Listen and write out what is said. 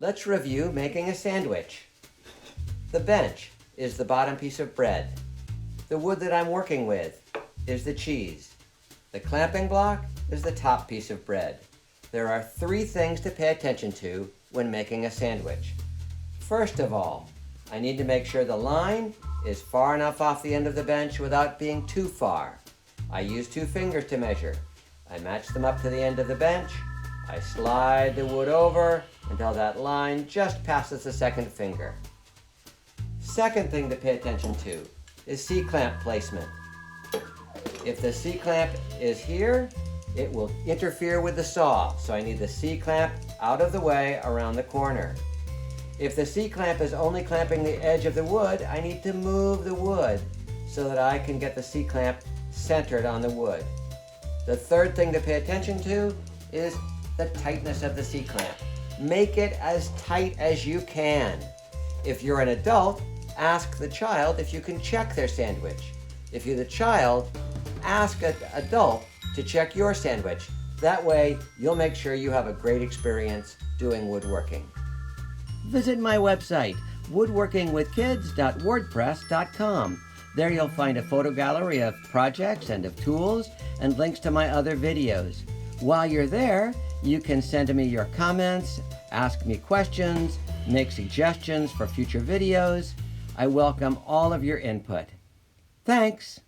Let's review making a sandwich. The bench is the bottom piece of bread. The wood that I'm working with is the cheese. The clamping block is the top piece of bread. There are 3 things to pay attention to when making a sandwich. First of all, I need to make sure the line is far enough off the end of the bench without being too far. I use 2 fingers to measure. I match them up to the end of the bench. I slide the wood over until that line just passes the second finger. Second thing to pay attention to is C-clamp placement. If the C-clamp is here, it will interfere with the saw, so I need the C-clamp out of the way around the corner. If the C-clamp is only clamping the edge of the wood, I need to move the wood so that I can get the C-clamp centered on the wood. The third thing to pay attention to is the tightness of the C-clamp. Make it as tight as you can. If you're an adult, ask the child if you can check their sandwich. If you're the child, ask an adult to check your sandwich. That way, you'll make sure you have a great experience doing woodworking. Visit my website, woodworkingwithkids.wordpress.com. There you'll find a photo gallery of projects and of tools and links to my other videos. While you're there, you can send me your comments, ask me questions, make suggestions for future videos. I welcome all of your input. Thanks.